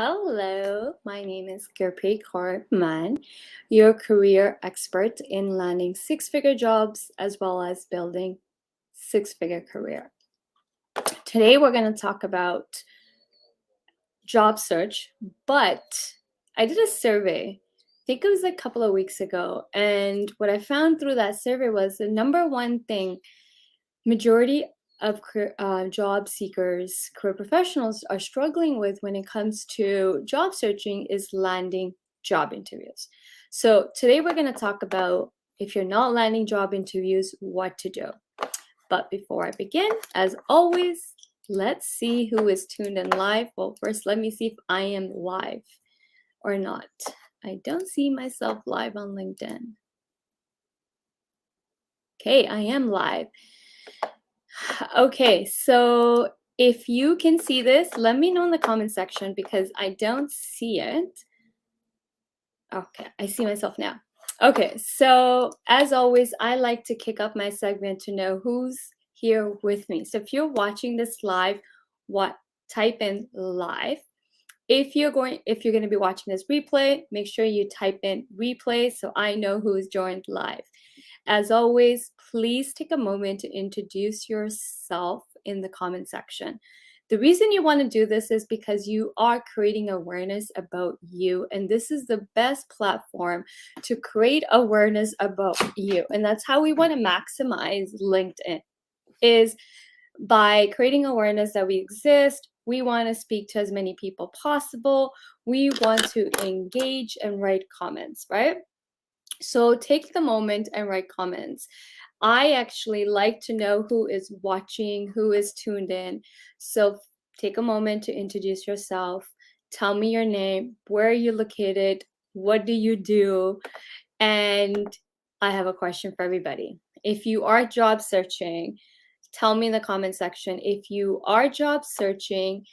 Hello, my name is Gurpreet Kaur Man, your career expert in landing six-figure jobs as well as building six-figure career. Today we're going to talk about job search, but I did a survey. I think it was a couple of weeks ago, and what I found through that survey was the number one thing majority of job seekers, career professionals are struggling with when it comes to job searching is landing job interviews. So today we're going to talk about if you're not landing job interviews, what to do. But before I begin, as always, let's see who is tuned in live. Well, first, let me see if I am live or not. I don't see myself live on LinkedIn. Okay, I am live. Okay, so if you can see this, let me know in the comment section because I don't see it. Okay, I see myself now. Okay, so as always, I like to kick up my segment to know who's here with me. So if you're watching this live, type in live. If you're going to be watching this replay, make sure you type in replay so I know who's joined live. As always, please take a moment to introduce yourself in the comment section. The reason you want to do this is because you are creating awareness about you, and this is the best platform to create awareness about you. And that's how we want to maximize LinkedIn, is by creating awareness that we exist. We want to speak to as many people possible. We want to engage and write comments, right? So take the moment and write comments. I actually like to know who is watching, who is tuned in. So take a moment to introduce yourself. Tell me your name, where are you located, what do you do? And I have a question for everybody. If you are job searching, tell me in the comment section if you are job searching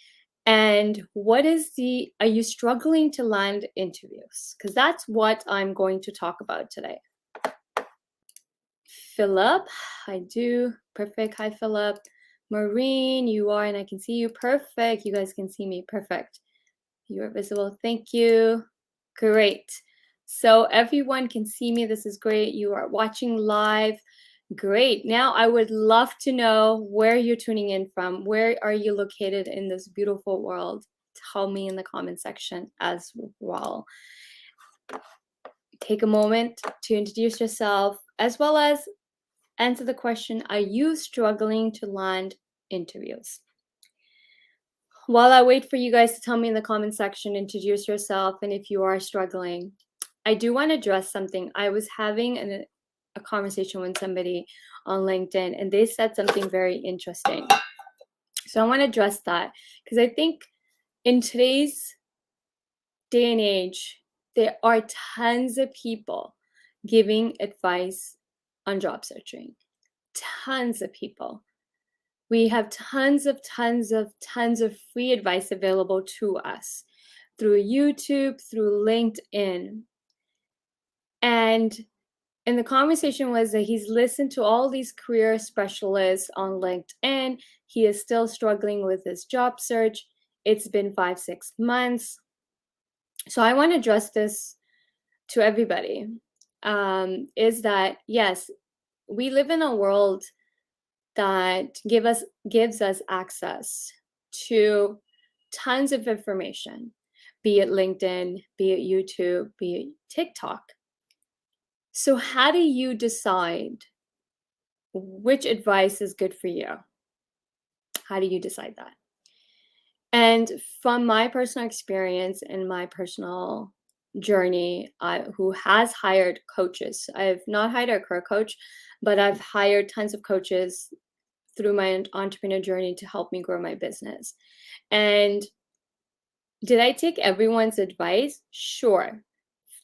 and are you struggling to land interviews? Because that's what I'm going to talk about today. Philip, I do. Perfect. Hi, Philip. Maureen, you are, and I can see you. Perfect. You guys can see me. Perfect. You are visible. Thank you. Great. So everyone can see me. This is great. You are watching live. Great. Now I would love to know where you're tuning in from. Where are you located in this beautiful world? Tell me in the comment section as well. Take a moment to introduce yourself as well as answer the question, are you struggling to land interviews? While I wait for you guys to tell me in the comment section, introduce yourself, and if you are struggling, I do want to address something. I was having a conversation with somebody on LinkedIn, and they said something very interesting. So I want to address that because I think in today's day and age, there are tons of people giving advice on job searching. Tons of people. We have tons of free advice available to us through YouTube, through LinkedIn. And the conversation was that he's listened to all these career specialists on LinkedIn. He is still struggling with his job search. It's been 5-6 months. So I want to address this to everybody, is that, yes, we live in a world that gives us access to tons of information, be it LinkedIn, be it YouTube, be it TikTok. So how do you decide which advice is good for you? How do you decide that? And from my personal experience and my personal journey, who has hired coaches, I've not hired a career coach, but I've hired tons of coaches through my entrepreneur journey to help me grow my business. And did I take everyone's advice? Sure.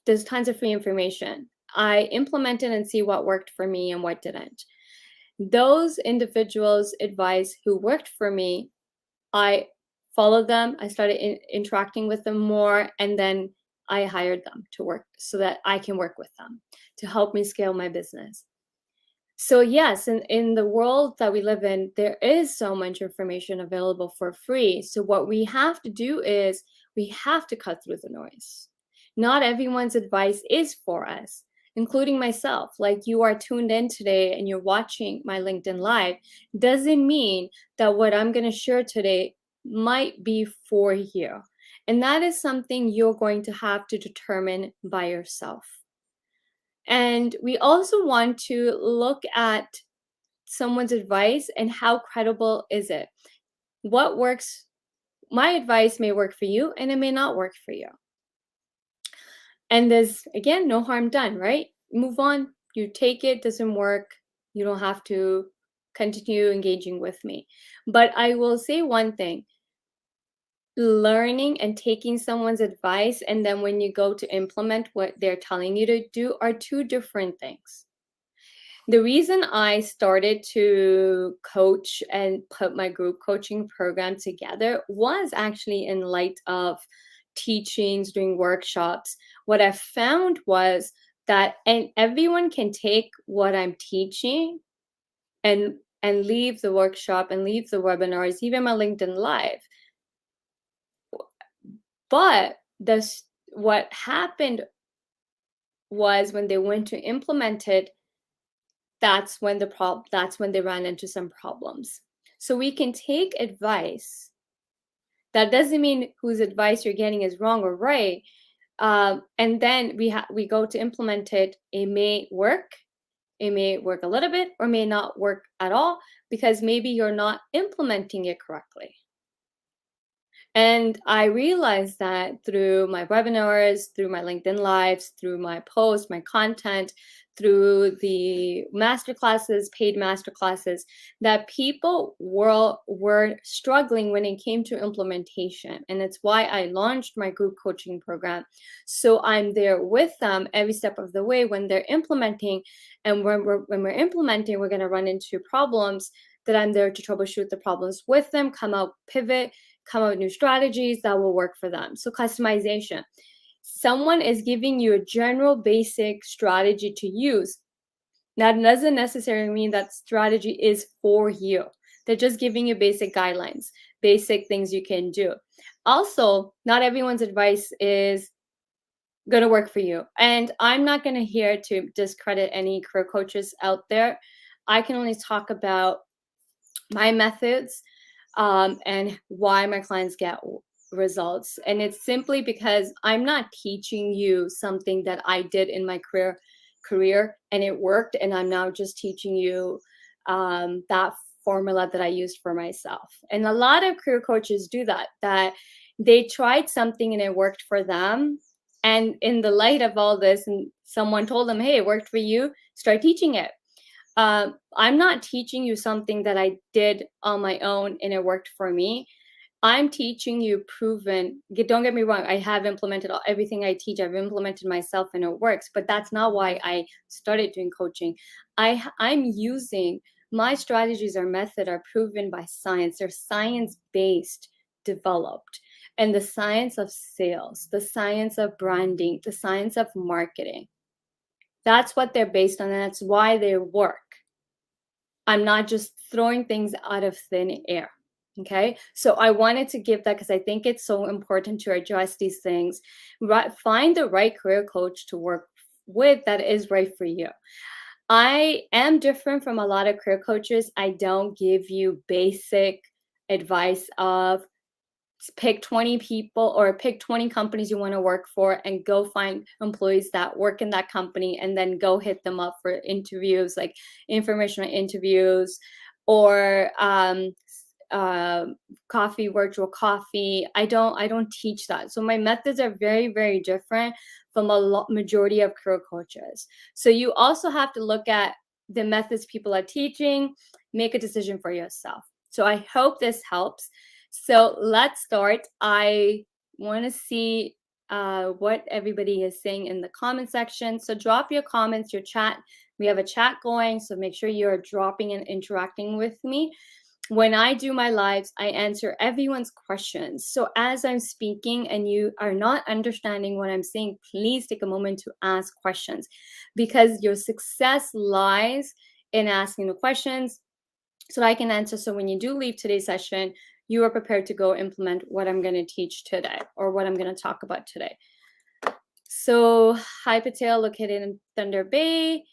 There's tons of free information. I implemented and see what worked for me and what didn't. Those individuals' advice who worked for me, I followed them. I started interacting with them more, and then I hired them to work so that I can work with them to help me scale my business. So yes, in the world that we live in, there is so much information available for free. So what we have to do is we have to cut through the noise. Not everyone's advice is for us, including myself. Like, you are tuned in today and you're watching my LinkedIn Live, doesn't mean that what I'm going to share today might be for you. And that is something you're going to have to determine by yourself. And we also want to look at someone's advice and how credible is it. What works, my advice may work for you and it may not work for you. And there's, again, no harm done, right? Move on. You take it, doesn't work. You don't have to continue engaging with me. But I will say one thing. Learning and taking someone's advice, and then when you go to implement what they're telling you to do, are two different things. The reason I started to coach and put my group coaching program together was actually in light of teachings, doing workshops. What I found was that, and everyone can take what I'm teaching and leave the workshop and leave the webinars, even my LinkedIn Live. But what happened was, when they went to implement it, that's when they ran into some problems. So we can take advice. That doesn't mean whose advice you're getting is wrong or right. And then we go to implement it. It may work a little bit, or may not work at all, because maybe you're not implementing it correctly. And I realized that through my webinars, through my LinkedIn Lives, through my posts, my content, through the masterclasses, paid masterclasses, that people were struggling when it came to implementation. And it's why I launched my group coaching program. So I'm there with them every step of the way when they're implementing. And when we're implementing, we're going to run into problems that I'm there to troubleshoot the problems with them, come up with new strategies that will work for them. So customization. Someone is giving you a general basic strategy to use. That doesn't necessarily mean that strategy is for you. They're just giving you basic guidelines, basic things you can do. Also, not everyone's advice is going to work for you. And I'm not going to here to discredit any career coaches out there. I can only talk about my methods and why my clients get results. And it's simply because I'm not teaching you something that I did in my career and it worked, and I'm now just teaching you that formula that I used for myself. And a lot of career coaches do that they tried something and it worked for them. And in the light of all this, and someone told them, hey, it worked for you, start teaching it. I'm not teaching you something that I did on my own and it worked for me. I'm teaching you proven. Don't get me wrong. I have implemented everything I teach. I've implemented myself and it works. But that's not why I started doing coaching. I'm using my strategies or method are proven by science. They're science-based, developed, and the science of sales, the science of branding, the science of marketing. That's what they're based on, and that's why they work. I'm not just throwing things out of thin air. Okay, so I wanted to give that because I think it's so important to address these things. Find the right career coach to work with that is right for you. I am different from a lot of career coaches. I don't give you basic advice of pick 20 people or pick 20 companies you want to work for and go find employees that work in that company and then go hit them up for interviews, like informational interviews or virtual coffee. I don't teach that. So my methods are very, very different from majority of career coaches. So you also have to look at the methods people are teaching, make a decision for yourself. So I hope this helps. So let's start. I want to see what everybody is saying in the comment section. So drop your comments, your chat. We have a chat going, so make sure you're dropping and interacting with me. When I do my lives, I answer everyone's questions. So as I'm speaking and you are not understanding what I'm saying, please take a moment to ask questions, because your success lies in asking the questions so I can answer. So when you do leave today's session, you are prepared to go implement what I'm going to teach today or what I'm going to talk about today. So, hi Patel, located in Thunder Bay,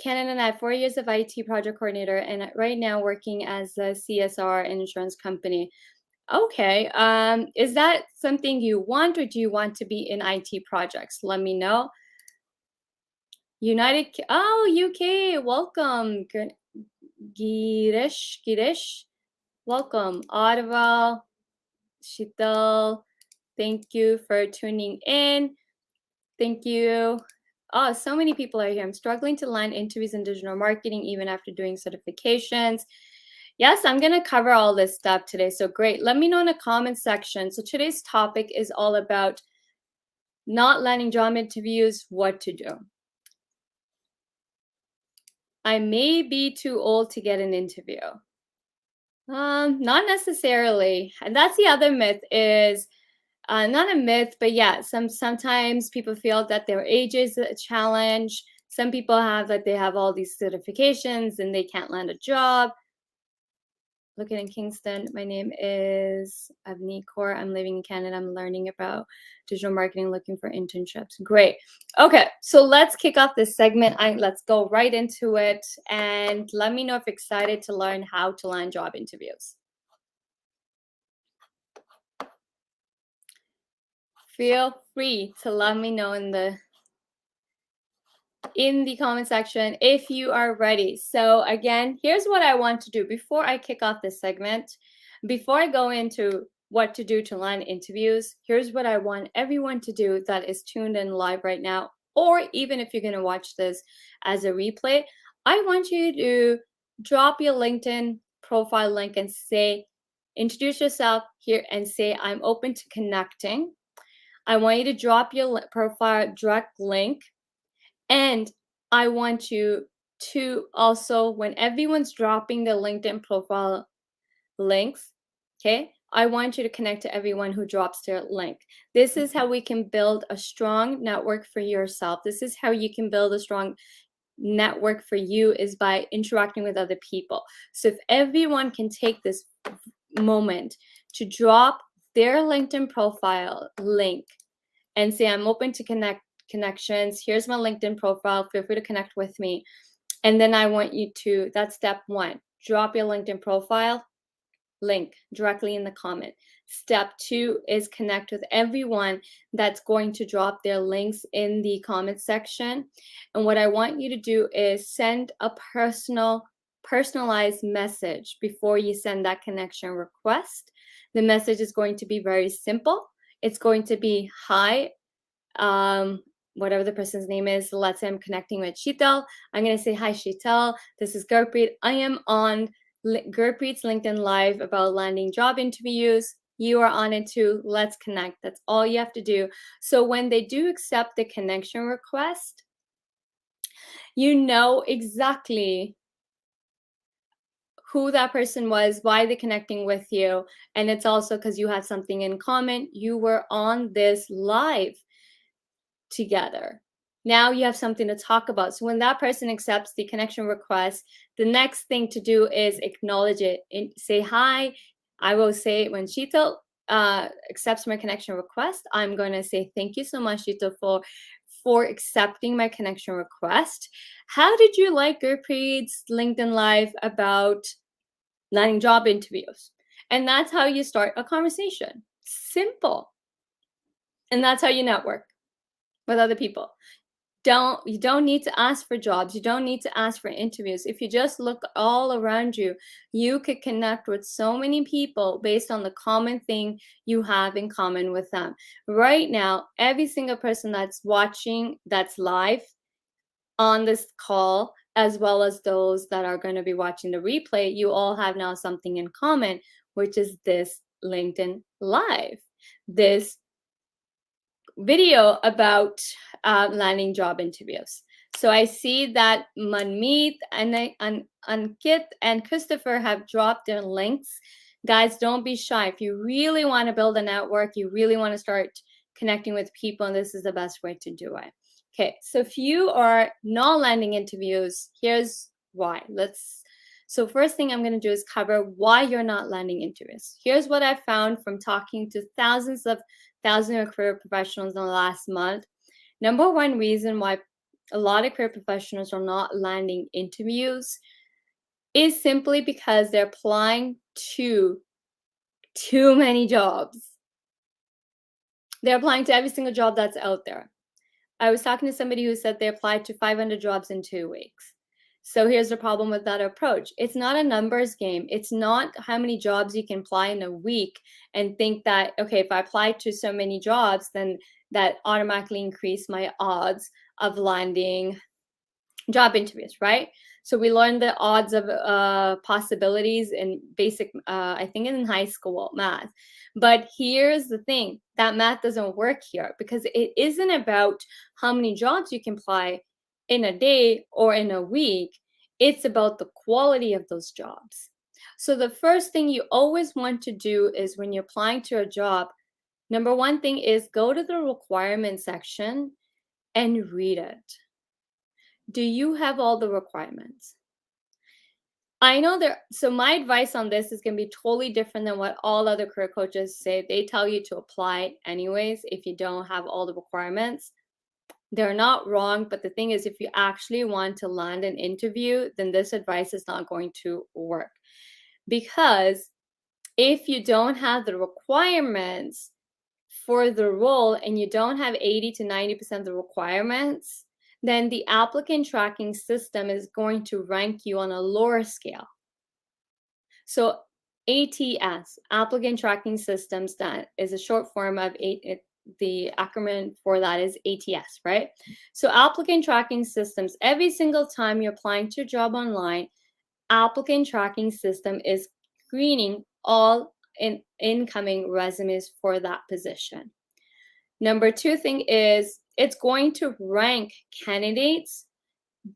Canada, and I have 4 years of IT project coordinator and right now working as a CSR insurance company. Okay, is that something you want or do you want to be in IT projects? Let me know. UK, welcome. Girish, welcome. Ottawa, Shital, thank you for tuning in. Thank you. Oh, so many people are here. I'm struggling to land interviews in digital marketing even after doing certifications. Yes, I'm going to cover all this stuff today. So great. Let me know in the comment section. So today's topic is all about not landing job interviews, what to do. I may be too old to get an interview. Not necessarily. And that's the other myth is not a myth, but yeah, sometimes people feel that their age is a challenge. Some people have that they have all these certifications and they can't land a job. Looking in Kingston, my name is Avni Kaur. I'm living in Canada. I'm learning about digital marketing, looking for internships. Great. Okay, so let's kick off this segment. Let's go right into it and let me know if you're excited to learn how to land job interviews. Feel free to let me know in the comment section if you are ready. So again, here's what I want to do before I kick off this segment. Before I go into what to do to land interviews, here's what I want everyone to do that is tuned in live right now, or even if you're going to watch this as a replay, I want you to drop your LinkedIn profile link and say, introduce yourself here and say, I'm open to connecting. I want you to drop your profile direct link. And I want you to also, when everyone's dropping the LinkedIn profile links, okay, I want you to connect to everyone who drops their link. This is how we can build a strong network for yourself. This is how you can build a strong network for you is by interacting with other people. So if everyone can take this moment to drop their LinkedIn profile link and say, I'm open to connections. Here's my LinkedIn profile. Feel free to connect with me. And then I want you to, that's step one, drop your LinkedIn profile link directly in the comment. Step two is connect with everyone that's going to drop their links in the comment section. And what I want you to do is send a personalized message before you send that connection request. The message is going to be very simple. It's going to be, hi, whatever the person's name is. Let's say I'm connecting with Sheetal. I'm going to say, hi, Sheetal. This is Gurpreet. I am on Gurpreet's LinkedIn Live about landing job interviews. You are on it too. Let's connect. That's all you have to do. So when they do accept the connection request, you know exactly who that person was, why they're connecting with you. And it's also because you had something in common. You were on this live together. Now you have something to talk about. So when that person accepts the connection request, the next thing to do is acknowledge it and say hi. I will say when Sheetal accepts my connection request, I'm going to say thank you so much, Sheetal, for accepting my connection request. How did you like Gurpreet's LinkedIn Live about landing job interviews? And that's how you start a conversation. Simple. And that's how you network with other people. You don't need to ask for jobs. You don't need to ask for interviews. If you just look all around you, you could connect with so many people based on the common thing you have in common with them. Right now, every single person that's watching, that's live on this call, as well as those that are going to be watching the replay, you all have now something in common, which is this LinkedIn Live, this video about landing job interviews. So I see that Manmeet and Ankit and Christopher have dropped their links. Guys, don't be shy. If you really want to build a network, you really want to start connecting with people, and this is the best way to do it. Okay, so if you are not landing interviews, here's why. Let's So first thing I'm going to do is cover why you're not landing interviews. Here's what I found from talking to thousands of career professionals in the last month. Number one reason why a lot of career professionals are not landing interviews is simply because they're applying to too many jobs. They're applying to every single job that's out there. I was talking to somebody who said they applied to 500 jobs in 2 weeks. So here's the problem with that approach. It's not a numbers game. It's not how many jobs you can apply in a week and think that, okay, if I apply to so many jobs, then that automatically increase my odds of landing job interviews, right? So we learned the odds of possibilities in basic, I think in high school math. But here's the thing, that math doesn't work here because it isn't about how many jobs you can apply in a day or in a week. It's about the quality of those jobs. So the first thing you always want to do is when you're applying to a job, number one thing is go to the requirement section and read it. Do you have all the requirements? I know so my advice on this is going to be totally different than what all other career coaches say. They tell you to apply anyways if you don't have all the requirements. They're not wrong, but the thing is, if you actually want to land an interview, then this advice is not going to work. Because if you don't have the requirements for the role and you don't have 80 to 90% of the requirements, then the applicant tracking system is going to rank you on a lower scale. So ATS, applicant tracking systems, that is a short form of the acronym for that is ATS, right? So applicant tracking systems, every single time you're applying to a job online, applicant tracking system is screening all incoming resumes for that position. Number two thing is it's going to rank candidates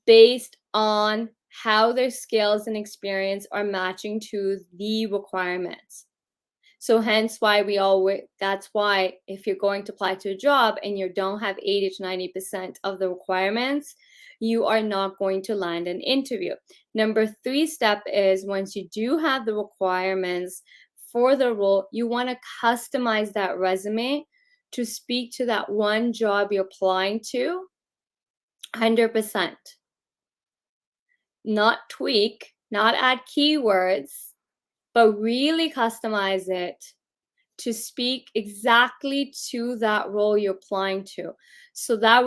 based on how their skills and experience are matching to the requirements. So hence why that's why if you're going to apply to a job and you don't have 80 to 90% of the requirements, you are not going to land an interview. Number three step is once you do have the requirements for the role, you want to customize that resume to speak to that one job you're applying to 100%. Not tweak, not add keywords, but really customize it to speak exactly to that role you're applying to. So that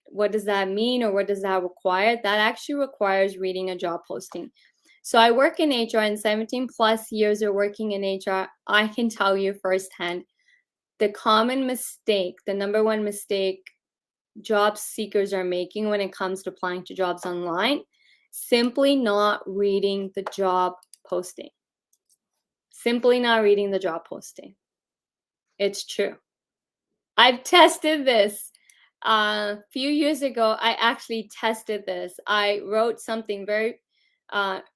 what does that mean, or what does that require? That actually requires reading a job posting. So I work in HR, and 17 plus years of working in HR, I can tell you firsthand the common mistake, the number one mistake job seekers are making when it comes to applying to jobs online, simply not reading the job posting. Simply not reading the job posting. It's true. I've tested this. A few years ago, I actually tested this. I wrote something very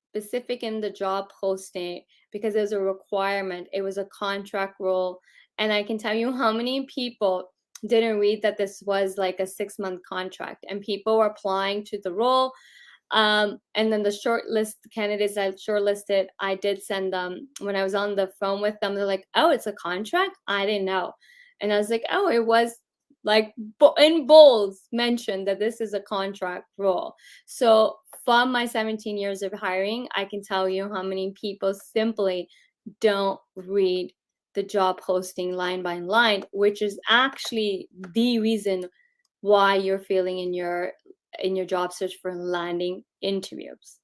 specific in the job posting because there's a requirement. It was a contract role. And I can tell you how many people didn't read that this was like a 6-month contract, and people were applying to the role. And then the short list candidates I shortlisted, I did send them when I was on the phone with them. They're like, "Oh, it's a contract? I didn't know." And I was like, "Oh, it was like in bold mentioned that this is a contract role." So from my 17 years of hiring, I can tell you how many people simply don't read the job posting line by line, which is actually the reason why you're failing in your job search for landing interviews.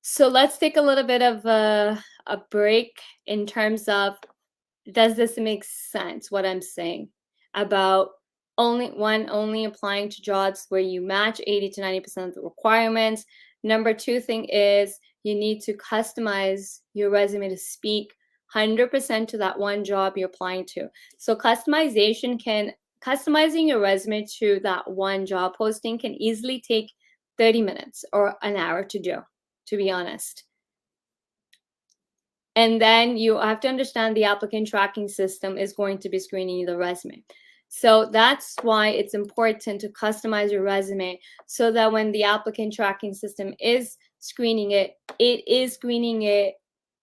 So let's take a little bit of a break in terms of, does this make sense, what I'm saying about only applying to jobs where you match 80 to 90% of the requirements. Number two thing is you need to customize your resume to speak 100% to that one job you're applying to. So customizing customizing your resume to that one job posting can easily take 30 minutes or an hour to do, to be honest. And then you have to understand the applicant tracking system is going to be screening the resume. So that's why it's important to customize your resume so that when the applicant tracking system is screening it, it is screening it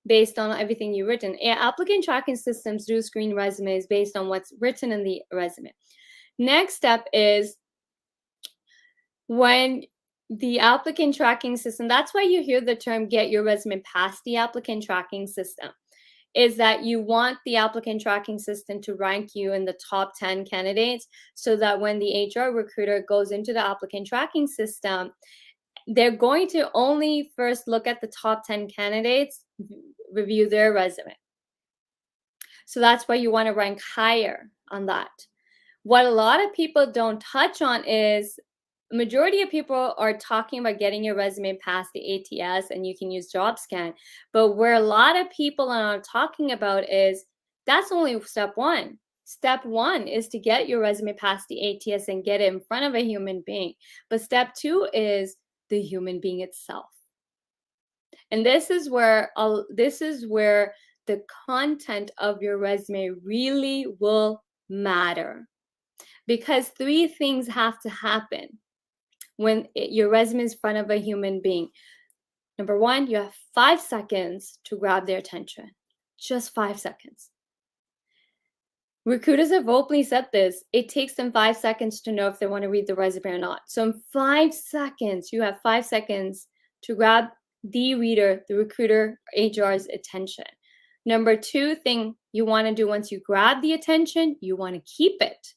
based on everything you've written. Applicant tracking systems do screen resumes based on what's written in the resume. Next step is when the applicant tracking system, that's why you hear the term get your resume past the applicant tracking system, is that you want the applicant tracking system to rank you in the top 10 candidates so that when the HR recruiter goes into the applicant tracking system, they're going to only first look at the top 10 candidates, review their resume. So that's why you want to rank higher on that. What a lot of people don't touch on is majority of people are talking about getting your resume past the ATS and you can use JobScan. But where a lot of people are not talking about is that's only step one. Step one is to get your resume past the ATS and get it in front of a human being. But step two is the human being itself. And this is where the content of your resume really will matter. Because three things have to happen when your resume is in front of a human being. Number one, you have 5 seconds to grab their attention. Just 5 seconds. Recruiters have openly said this. It takes them 5 seconds to know if they want to read the resume or not. So in 5 seconds, you have 5 seconds to grab the reader, the recruiter, HR's attention. Number two thing you want to do once you grab the attention, you want to keep it.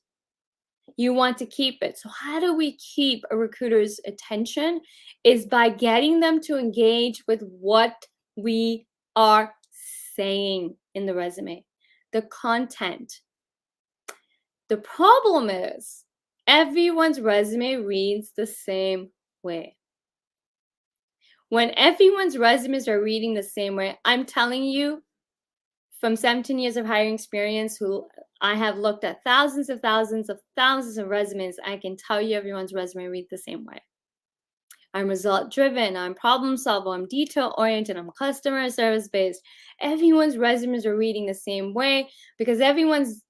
You want to keep it. So how do we keep a recruiter's attention? Is by getting them to engage with what we are saying in the resume, the content. The problem is everyone's resume reads the same way. When everyone's resumes are reading the same way, I'm telling you, from 17 years of hiring experience, who I have looked at thousands of resumes, I can tell you everyone's resume reads the same way. I'm result driven, I'm problem solver, I'm detail oriented, I'm customer service based. Everyone's resumes are reading the same way because everyone's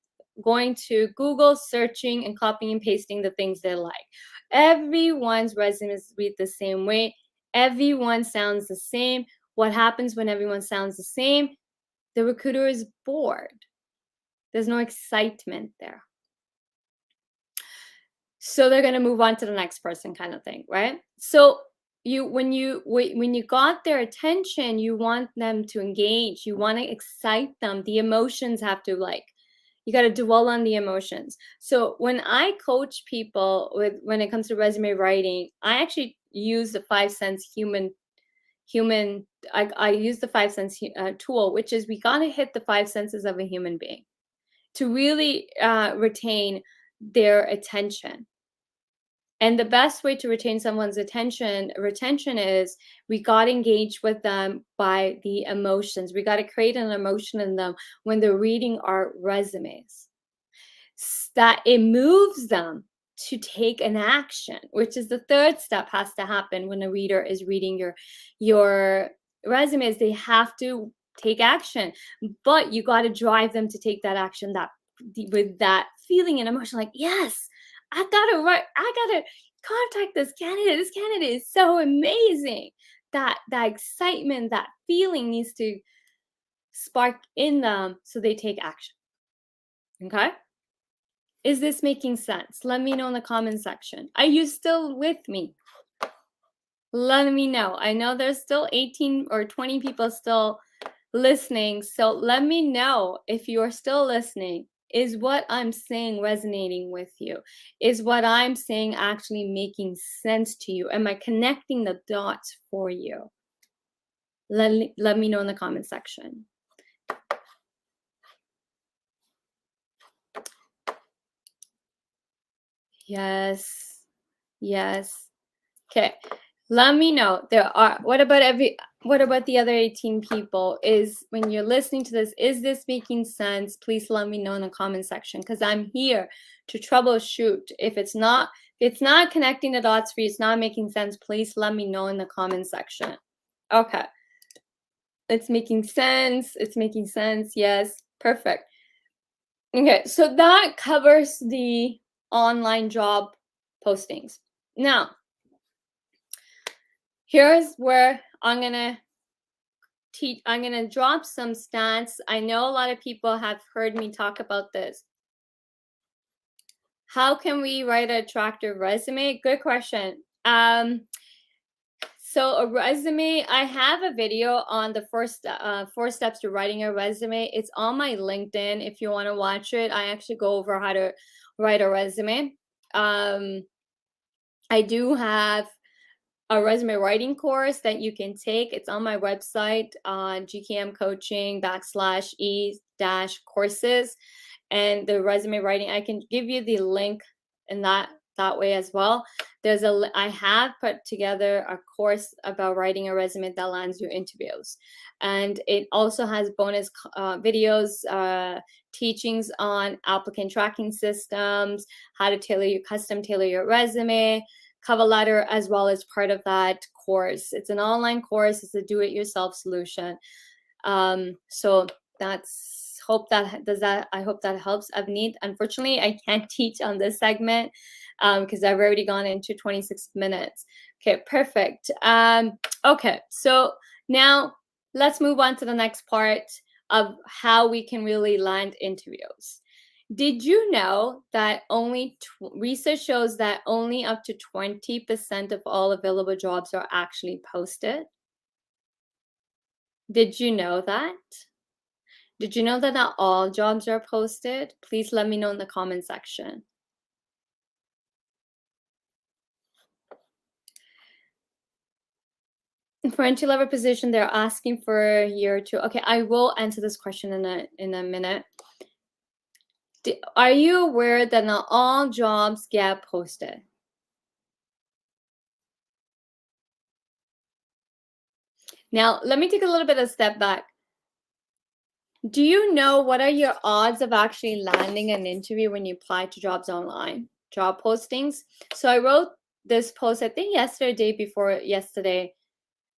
going to Google searching and copying and pasting the things they like. Everyone's resumes read the same way. Everyone sounds the same. What happens when everyone sounds the same? The recruiter is bored. There's no excitement there. So they're going to move on to the next person kind of thing, right? So when you got their attention, you want them to engage. You want to excite them. The emotions have to you got to dwell on the emotions. So when I coach people when it comes to resume writing, I actually use the 5 sense I use the 5 sense tool, which is we got to hit the 5 senses of a human being to really retain their attention. And the best way to retain someone's retention is we got to engage with them by the emotions. We got to create an emotion in them when they're reading our resumes. That it moves them to take an action, which is the third step has to happen when a reader is reading your resumes. They have to take action, but you got to drive them to take that action with that feeling and emotion, like, yes, I gotta contact this candidate. This candidate is so amazing. That excitement, that feeling needs to spark in them so they take action. Okay? Is this making sense? Let me know in the comment section. Are you still with me? Let me know. I know there's still 18 or 20 people still listening. So let me know if you are still listening. Is what I'm saying resonating with you? Is what I'm saying actually making sense to you? Am I connecting the dots for you? Let me know in the comment section. Yes. Okay. Let me know. What about the other 18 people? Is when you're listening to this, is this making sense? Please let me know in the comment section because I'm here to troubleshoot. If it's not connecting the dots for you, it's not making sense, please let me know in the comment section. Okay. It's making sense. Yes. Perfect. Okay, so that covers the online job postings. Now, here's where I'm gonna drop some stats. I know a lot of people have heard me talk about this. How can we write an attractive resume? Good question. So a resume, I have a video on the first 4 steps to writing a resume. It's on my LinkedIn. If you want to watch it, I actually go over how to write a resume. I do have a resume writing course that you can take. It's on my website on GKM Coaching /e-courses, and the resume writing. I can give you the link in that way as well. I have put together a course about writing a resume that lands your interviews, and it also has bonus videos, teachings on applicant tracking systems, how to custom tailor your resume, cover letter, as well as part of that course. It's an online course. It's a do-it-yourself solution. So that's I hope that helps. Avneet, unfortunately, I can't teach on this segment because I've already gone into 26 minutes. Okay, perfect. Okay, so now let's move on to the next part of how we can really land interviews. Did you know that research shows that only up to 20% of all available jobs are actually posted? Did you know that? Did you know that not all jobs are posted? Please let me know in the comment section. For entry-level position, they're asking for a year or two. Okay, I will answer this question in a minute. Are you aware that not all jobs get posted? Now, let me take a little bit of a step back. Do you know what are your odds of actually landing an interview when you apply to jobs online, job postings? So I wrote this post, I think yesterday, before yesterday,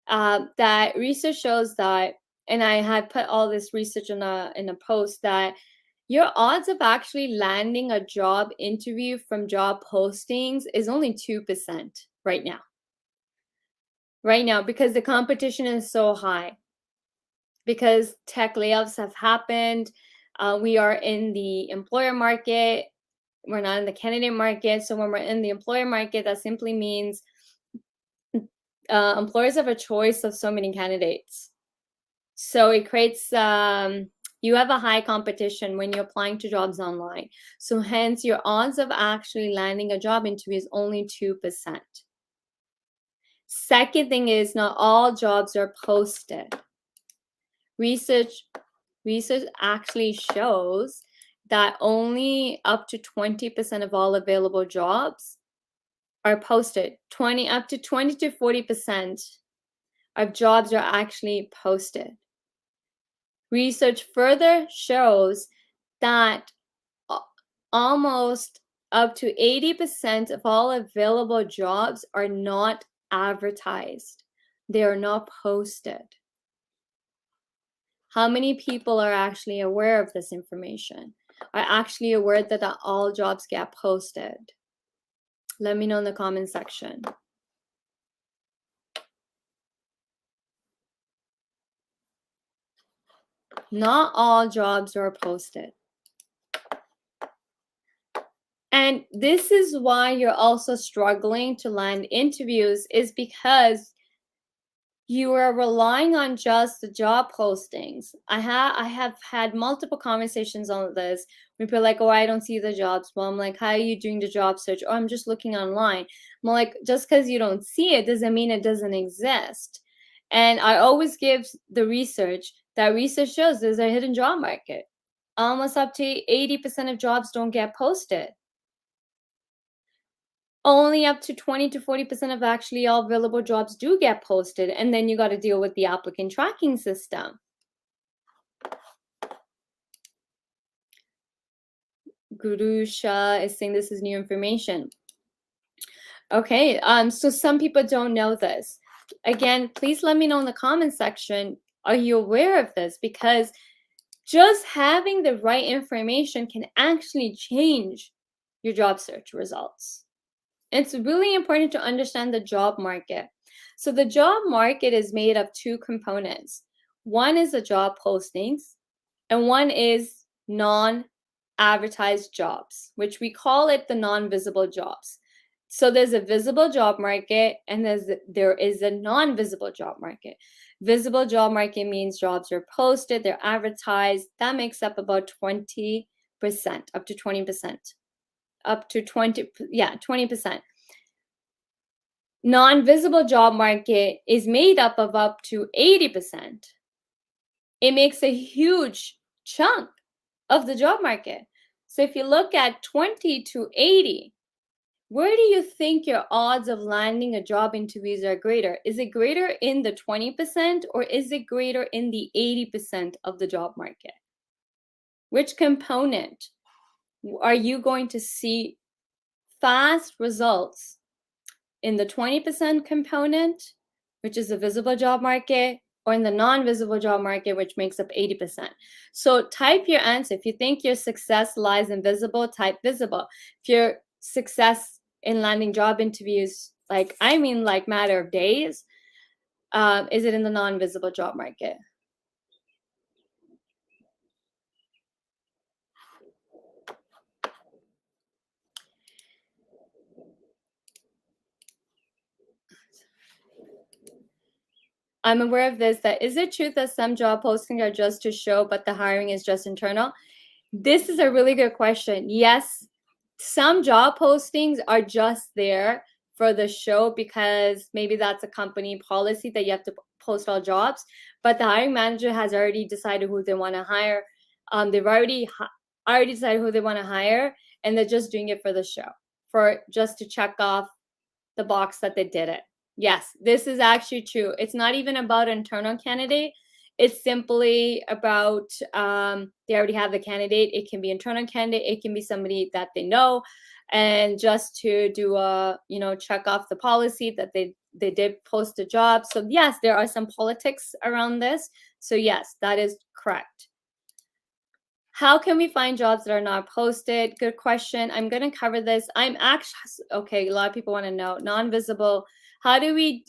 that research shows that, and I had put all this research in a post, that your odds of actually landing a job interview from job postings is only 2% right now. Right now, because the competition is so high. Because tech layoffs have happened. We are in the employer market. We're not in the candidate market. So when we're in the employer market, that simply means employers have a choice of so many candidates. So it creates, you have a high competition when you're applying to jobs online. So hence your odds of actually landing a job interview is only 2%. Second thing is, not all jobs are posted. Research actually shows that only up to 20% of all available jobs are posted. Up to 20 to 40% of jobs are actually posted. Research further shows that almost up to 80% of all available jobs are not advertised. They are not posted. How many people are actually aware of this information? Are actually aware that not all jobs get posted? Let me know in the comment section. Not all jobs are posted. And this is why you're also struggling to land interviews, is because you are relying on just the job postings. I have had multiple conversations on this. People are like, oh, I don't see the jobs. Well, I'm like, how are you doing the job search? Oh, I'm just looking online. I'm like, just because you don't see it doesn't mean it doesn't exist. And I always give the research. That research shows there's a hidden job market. Almost up to 80% of jobs don't get posted. Only up to 20 to 40% of actually all available jobs do get posted. And then you got to deal with the applicant tracking system. Guru Shah is saying this is new information. Okay, so some people don't know this. Again, please let me know in the comment section, are you aware of this? Because just having the right information can actually change your job search results. It's really important to understand the job market. So the job market is made of two components. One is the job postings, and one is non-advertised jobs, which we call it the non-visible jobs. So there's a visible job market and there is a non-visible job market. Visible job market means jobs are posted, they're advertised. That makes up about 20%, up to 20%. Up to 20%. Non-visible job market is made up of up to 80%. It makes a huge chunk of the job market. So if you look at 20 to 80, where do you think your odds of landing a job interviews are greater? Is it greater in the 20% or is it greater in the 80% of the job market? Which component are you going to see fast results? In the 20% component, which is the visible job market, or in the non-visible job market, which makes up 80%. So type your answer. If you think your success lies in visible, type visible. If your success in landing job interviews, like matter of days, is it in the non-visible job market? I'm aware of this, that is it truth that some job postings are just to show, but the hiring is just internal? This is a really good question. Yes, some job postings are just there for the show because maybe that's a company policy that you have to post all jobs, but the hiring manager has already decided who they want to hire. They've already decided who they want to hire, and they're just doing it for the show, for just to check off the box that they did it. Yes, this is actually true. It's not even about internal candidate. It's simply about they already have the candidate. It can be internal candidate. It can be somebody that they know, and just to do a check off the policy that they did post a job. So yes, there are some politics around this. So yes, that is correct. How can we find jobs that are not posted? Good question. I'm going to cover this. I'm actually okay. A lot of people want to know non-visible. How do we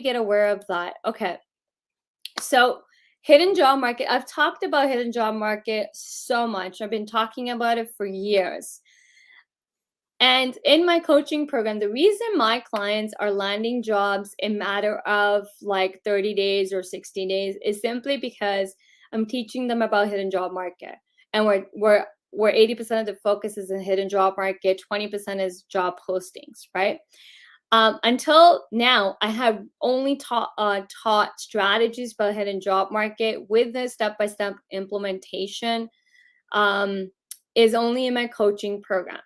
get aware of that? Okay. So hidden job market. I've talked about hidden job market so much. I've been talking about it for years. And in my coaching program, the reason my clients are landing jobs in matter of like 30 days or 60 days is simply because I'm teaching them about hidden job market. And we're 80% of the focus is in hidden job market, 20% is job postings, right? Until now, I have only taught strategies about hidden job market with the step-by-step implementation is only in my coaching program.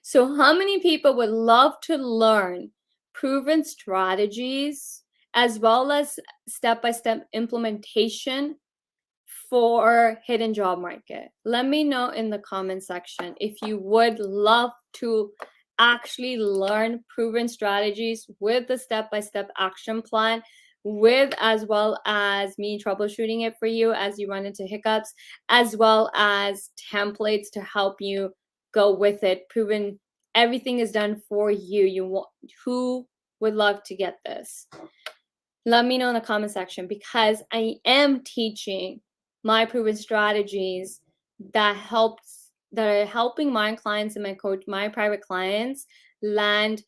So how many people would love to learn proven strategies as well as step-by-step implementation for hidden job market? Let me know in the comment section if you would love to actually learn proven strategies with the step-by-step action plan, with as well as me troubleshooting it for you as you run into hiccups, as well as templates to help you go with it. Proven, everything is done for you. Who would love to get this? Let me know in the comment section, because I am teaching my proven strategies that are helping my clients and my private clients land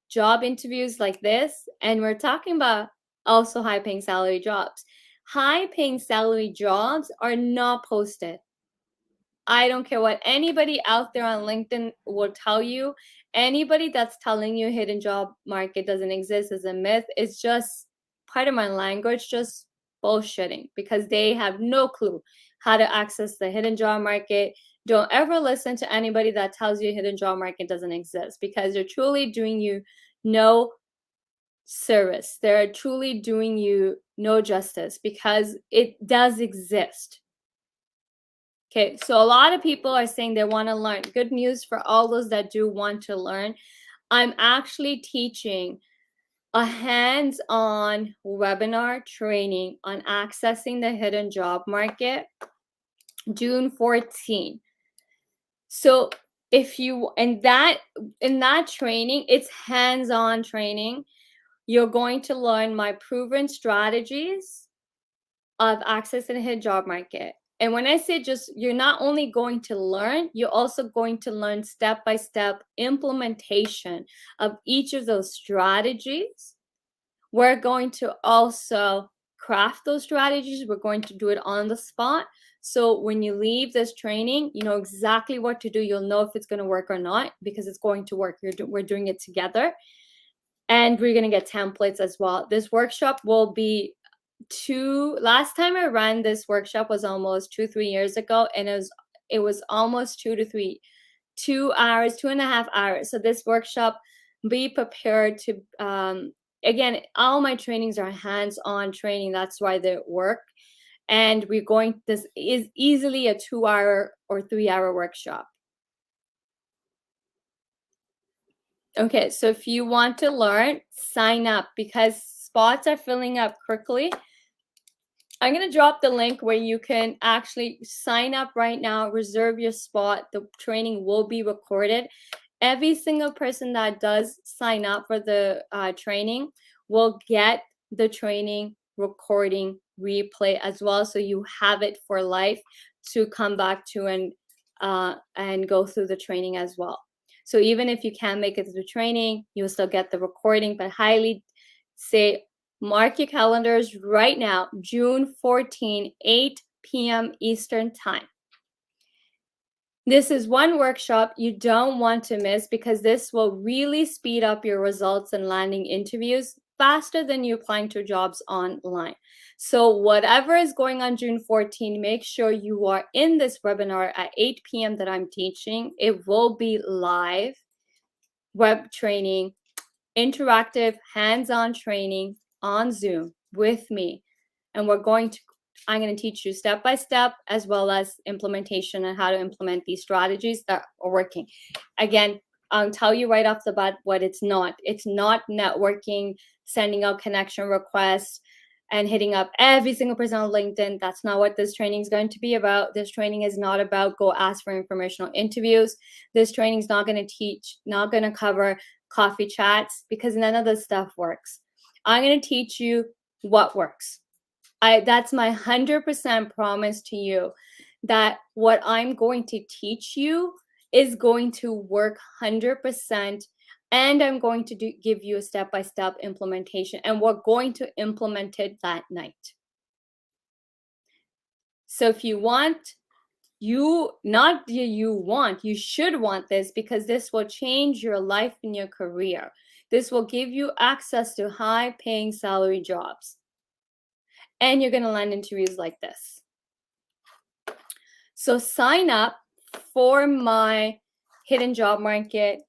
job interviews like this. And we're talking about also high paying salary jobs. High paying salary jobs are not posted. I don't care what anybody out there on LinkedIn will tell you. Anybody that's telling you hidden job market doesn't exist is a myth. It's just, part of my language, just bullshitting, because they have no clue how to access the hidden job market. Don't ever listen to anybody that tells you hidden job market doesn't exist, because they're truly doing you no service. They're truly doing you no justice, because it does exist. Okay, so a lot of people are saying they want to learn. Good news for all those that do want to learn. I'm actually teaching a hands-on webinar training on accessing the hidden job market June 14. So if you in that training, it's hands-on training. You're going to learn my proven strategies of accessing the hidden job market. And when I say just, you're not only going to learn, you're also going to learn step-by-step implementation of each of those strategies. We're going to also craft those strategies. We're going to do it on the spot. So when you leave this training, you know exactly what to do. You'll know if it's going to work or not because it's going to work. We're doing it together. And we're going to get templates as well. This workshop will be last time I ran this workshop was almost 2-3 years ago, and it was almost 2 hours, 2.5 hours. So this workshop, be prepared to again, all my trainings are hands-on training. That's why they work. And this is easily a 2-hour or 3-hour workshop. Okay, so if you want to learn, sign up because spots are filling up quickly. I'm going to drop the link where you can actually sign up right now, reserve your spot. The training will be recorded. Every single person that does sign up for the training will get the training recording replay as well. So you have it for life to come back to and go through the training as well. So even if you can't make it to the training, you'll still get the recording, but highly say, mark your calendars right now, June 14, 8 p.m. Eastern Time. This is one workshop you don't want to miss because this will really speed up your results and landing interviews faster than you applying to jobs online. So whatever is going on June 14, make sure you are in this webinar at 8 p.m. that I'm teaching. It will be live web training, interactive hands-on training on Zoom with me. And I'm going to teach you step by step as well as implementation and how to implement these strategies that are working. Again, I'll tell you right off the bat what it's not. It's not networking, sending out connection requests, and hitting up every single person on LinkedIn. That's not what this training is going to be about. This training is not about go ask for informational interviews. This training is not going to cover coffee chats because none of this stuff works. I'm going to teach you what works. That's my 100% promise to you that what I'm going to teach you is going to work 100%, and I'm going to give you a step-by-step implementation, and we're going to implement it that night. So if you want, you should want this because this will change your life and your career. This will give you access to high-paying salary jobs. And you're going to land interviews like this. So sign up for my hidden job market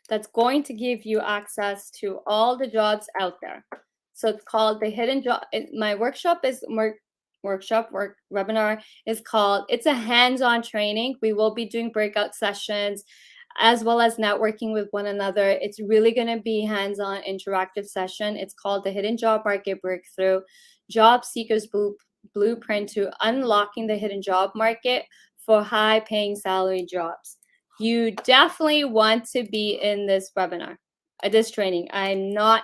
that's going to give you access to all the jobs out there. So it's called the hidden job. My webinar is called, it's a hands-on training. We will be doing breakout sessions as well as networking with one another. It's really going to be hands-on interactive session. It's called the Hidden Job Market Breakthrough, Job Seekers Blueprint to Unlocking the Hidden Job Market for High-Paying Salary Jobs. You definitely want to be in this webinar, this training. I'm not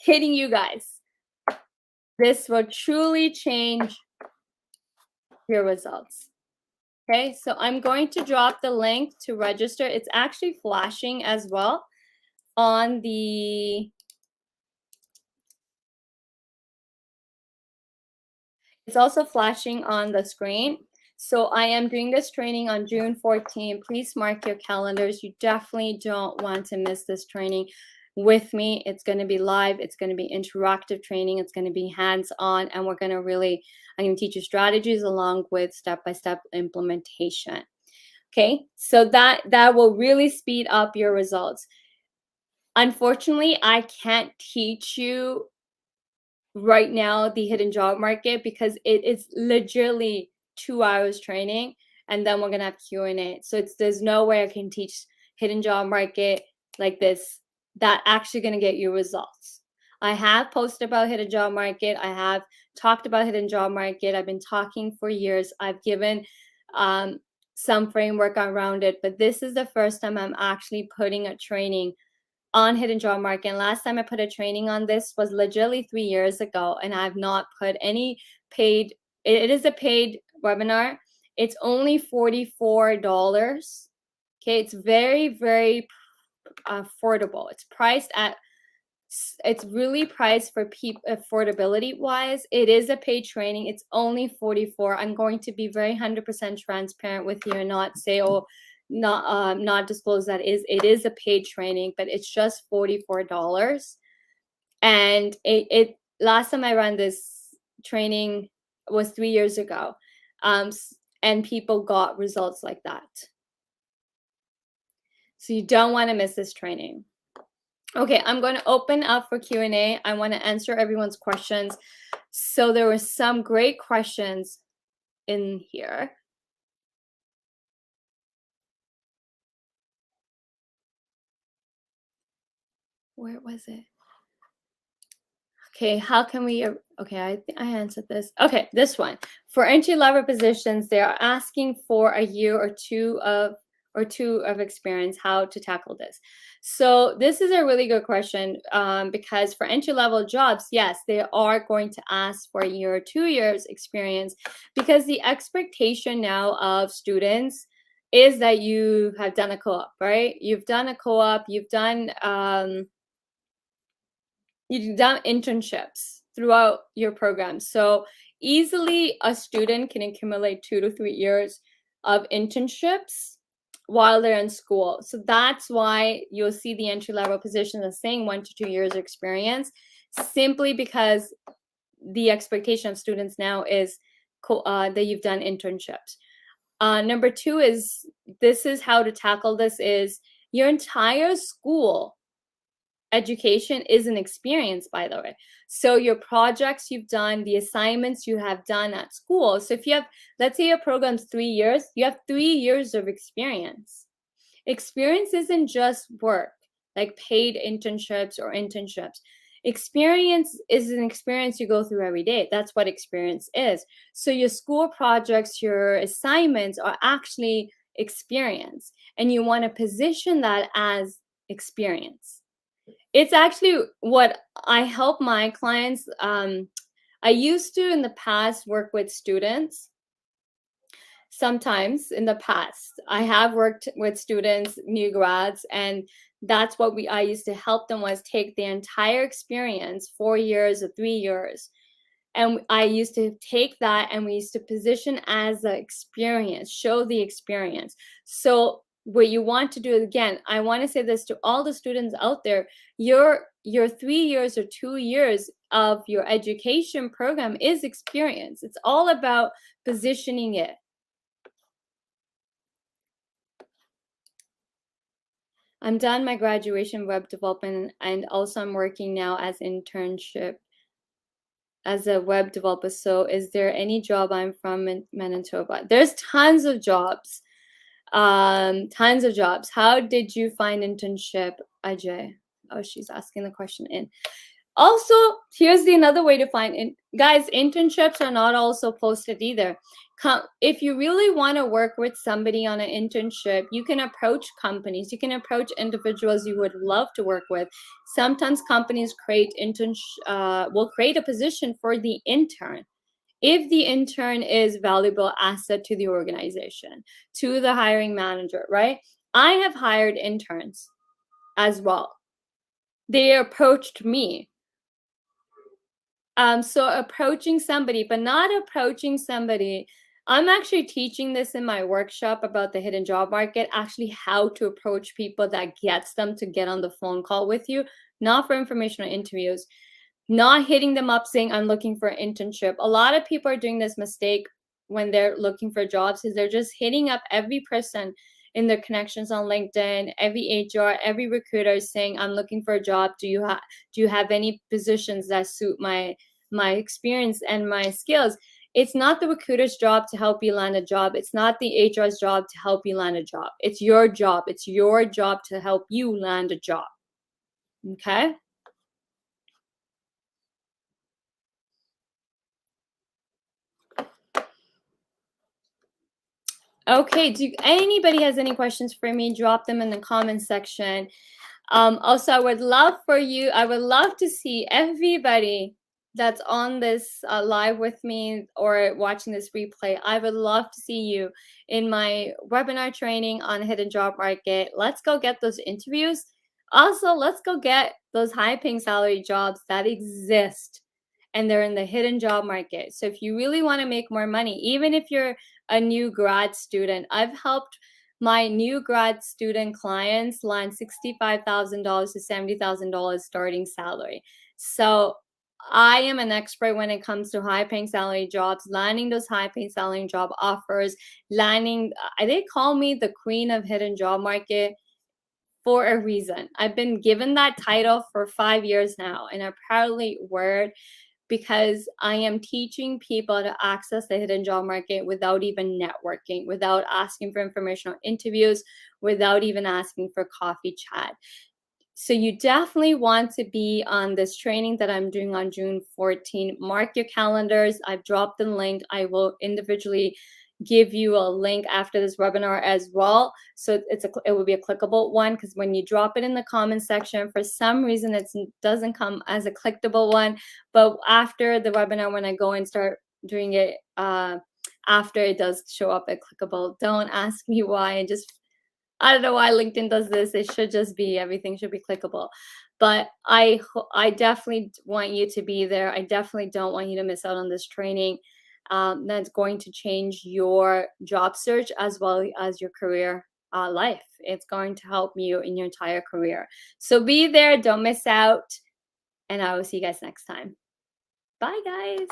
kidding you guys. This will truly change your results. Okay, so I'm going to drop the link to register. It's actually flashing as well on the, it's also flashing on the screen. So I am doing this training on June 14. Please mark your calendars. You definitely don't want to miss this training with me. It's going to be live. It's going to be interactive training. It's going to be hands-on, and I'm going to teach you strategies along with step-by-step implementation. Okay, so that will really speed up your results. Unfortunately, I can't teach you right now the hidden job market because it is literally 2 hours training, and then we're gonna have Q&A. So there's no way I can teach hidden job market like this that actually gonna get you results. I have posted about hidden job market. I have talked about hidden job market. I've been talking for years. I've given some framework around it, but this is the first time I'm actually putting a training on hidden job market. And last time I put a training on this was legitimately 3 years ago, and I've not put any paid. It is a paid webinar. It's only $44. Okay, it's very, very affordable. It's really priced for people affordability wise. It is a paid training. It's only 44. I'm going to be very 100% transparent with you and not say, oh, not disclose that it is a paid training, but it's just $44. And it last time I ran this training was 3 years ago, and people got results like that. So you don't want to miss this training. Okay, I'm going to open up for Q&A. I want to answer everyone's questions. So there were some great questions in here. Where was it? Okay, how can we, okay, I think I answered this. Okay, this one. For entry-level positions, they are asking for a year or two of experience, how to tackle this. So this is a really good question, because for entry-level jobs, yes, they are going to ask for a year or 2 years experience, because the expectation now of students is that you have done a co-op, right? You've done a co-op, you've done internships throughout your program. So easily a student can accumulate 2 to 3 years of internships while they're in school. So that's why you'll see the entry-level position as saying 1 to 2 years of experience, simply because the expectation of students now is that you've done internships. Number 2 is, this is how to tackle this, is your entire school education is an experience, by the way. So your projects you've done, the assignments you have done at school. So if you have, let's say your program's 3 years, you have 3 years of experience. Experience isn't just work, like paid internships or internships. Experience is an experience you go through every day. That's what experience is. So your school projects, your assignments are actually experience, and you want to position that as experience. It's actually what I help my clients. I used to in the past work with students. Sometimes in the past, I have worked with students, new grads, and that's what I used to help them, was take the entire experience, 4 years or 3 years. And I used to take that and we used to position as the experience, show the experience. So what you want to do, again, I want to say this to all the students out there, your 3 years or 2 years of your education program is experience. It's all about positioning it. I'm done my graduation web development, and also I'm working now as internship as a web developer. So is there any job? I'm from Manitoba. There's tons of jobs. Tons of jobs. How did you find internship, Ajay? Oh, she's asking the question in. Also, here's another way to find it. Guys, internships are not also posted either. If you really want to work with somebody on an internship, you can approach companies. You can approach individuals you would love to work with. Sometimes companies will create a position for the intern. If the intern is valuable asset to the organization, to the hiring manager, right? I have hired interns as well. They approached me. So approaching somebody, but not approaching somebody. I'm actually teaching this in my workshop about the hidden job market, actually how to approach people that gets them to get on the phone call with you, not for informational interviews, not hitting them up saying, I'm looking for an internship. A lot of people are doing this mistake when they're looking for jobs, is they're just hitting up every person in their connections on LinkedIn, every HR, every recruiter saying, I'm looking for a job. Do you have any positions that suit my experience and my skills? It's not the recruiter's job to help you land a job. It's not the HR's job to help you land a job. It's your job. It's your job to help you land a job. Okay? Okay, do anybody has any questions for me? Drop them in the comment section. Also, I would love to see everybody that's on this live with me or watching this replay. I would love to see you in my webinar training on hidden job market. Let's go get those interviews. Also, let's go get those high paying salary jobs that exist and they're in the hidden job market. So if you really want to make more money, even if you're a new grad student, I've helped my new grad student clients land $65,000 to $70,000 starting salary. So I am an expert when it comes to high paying salary jobs, landing those high paying salary job offers, landing, they call me the queen of hidden job market for a reason. I've been given that title for 5 years now, and I proudly wear it because I am teaching people to access the hidden job market without even networking, without asking for information on interviews, without even asking for coffee chat. So you definitely want to be on this training that I'm doing on June 14. Mark your calendars. I've dropped the link. I will individually give you a link after this webinar as well. So it will be a clickable one, because when you drop it in the comment section, for some reason it doesn't come as a clickable one. But after the webinar, when I go and start doing it, after it does show up at clickable. Don't ask me why. I don't know why LinkedIn does this. It should just be, everything should be clickable. But I definitely want you to be there. I definitely don't want you to miss out on this training. That's going to change your job search as well as your career life. It's going to help you in your entire career. So be there. Don't miss out. And I will see you guys next time. Bye, guys.